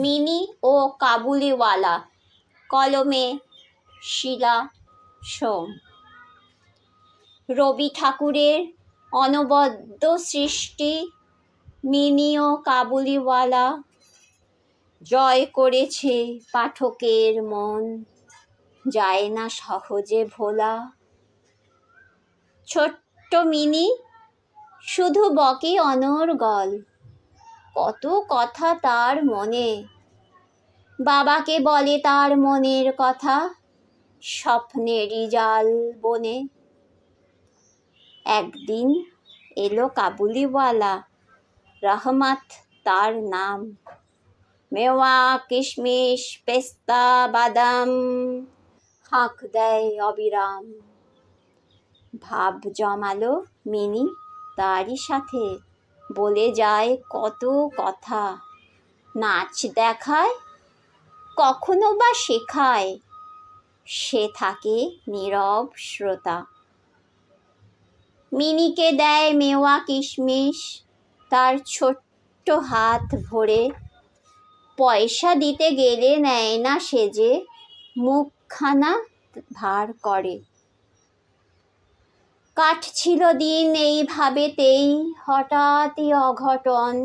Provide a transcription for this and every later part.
Mini ও কাবুলিওয়ালা, কলমে শিলা সোম। রবি ঠাকুরের অনবদ্য সৃষ্টি মিনি ও কাবুলিওয়ালা জয় করেছে পাঠকের মন, যায় না সহজে ভোলা। ছোট্ট মিনি শুধু বকে অনর্গল, কত কথা তার মনে। বাবাকে বলে তার মনের কথা, স্বপ্নেরই জাল বনে। একদিন এলো কাবুলিওয়ালা, রহমত তার নাম। মেওয়া কিশমিশ পেস্তা বাদাম হাঁক দেয় অবিরাম। ভাব জমালো মিনি তারই সাথে, বলে যায় কত কথা। নাচ দেখায়, কখনো বা শেখায়, সে থাকে নীরব শ্রোতা। মিনিকে দেয় মেওয়া কিশমিশ তার ছোট্ট হাত ভরে, পয়সা দিতে গেলে নেয় না সেজে, মুখখানা ভার করে। কাটছিল দিন এইভাবেতেই, হঠাৎই অঘটন।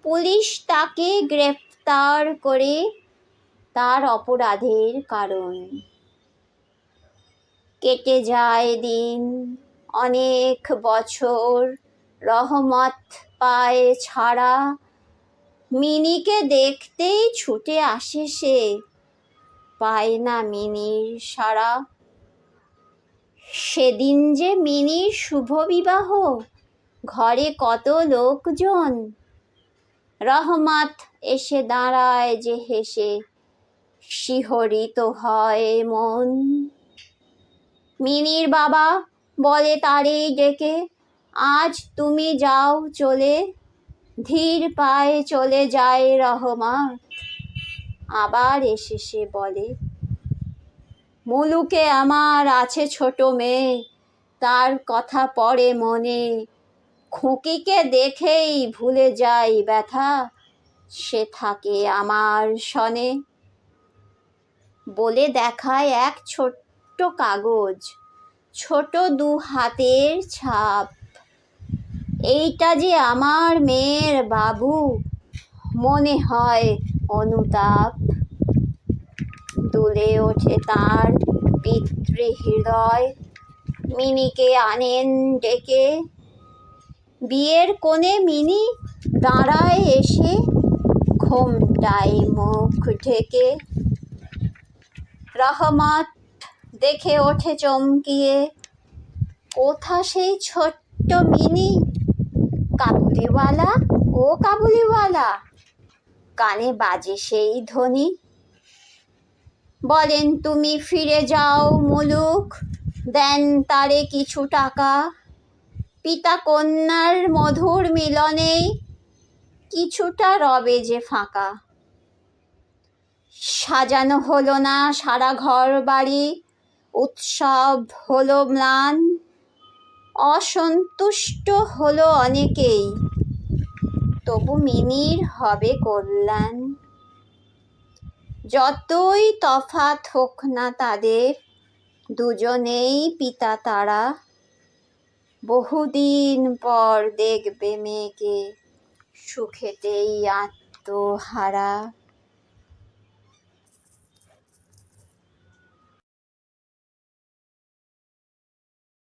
পুলিশ তাকে গ্রেফতার করে, তার অপরাধের কারণ। কেটে যায় দিন অনেক বছর, রহমত পায় ছাড়া। মিনিকে দেখতেই ছুটে আসে সে, পায় না মিনির সাড়া। সেদিন যে মিনির শুভ বিবাহ, ঘরে কত লোকজন। রহমত এসে দাঁড়ায় যে হেসে, শিহরিত হয় মন। মিনির বাবা বলে তারে ডেকে, আজ তুমি যাও চলে। ধীর পায়ে চলে যায় রহমত, আবার এসে সে বলে, মুলুকে আমার আছে ছোট মেয়ে, তার কথা পড়ে মনে। খুকিকে দেখেই ভুলে যাই ব্যথা, সে থাকে আমার সনে। বলে দেখায় এক ছোট্ট কাগজ, ছোট দু হাতের ছাপ। এইটা যে আমার মেয়ের বাবু, মনে হয় অনুতাপ। দুলে ওঠে তার পিতৃহৃদয়, মিনিকে আনেন ডেকে। বিয়ের কোণে মিনি দাঁড়ায় এসে, ঘোমটায় মুখ ঢেকে। রহমত দেখে ওঠে চমকিয়ে, কোথা সেই ছোট্ট মিনি? কাবুলিওয়ালা ও কাবুলিওয়ালা, কানে বাজে সেই ধ্বনি। বলেন তুমি ফিরে যাও মুলুক, দেন তারে কিছু টাকা। পিতা কন্যার মধুর মিলনে, কিছুটা রবে যে ফাঁকা। সাজানো হলো না সারা ঘর বাড়ি, উৎসব হলো ম্লান। অসন্তুষ্ট হলো অনেকেই, তবু মিনির হবে কল্যাণ। যতই তফাৎ হোক না তাদের, দুজনেই পিতা তারা। বহুদিন পর দেখবে মেয়েকে, সুখেতেই আত্মহারা।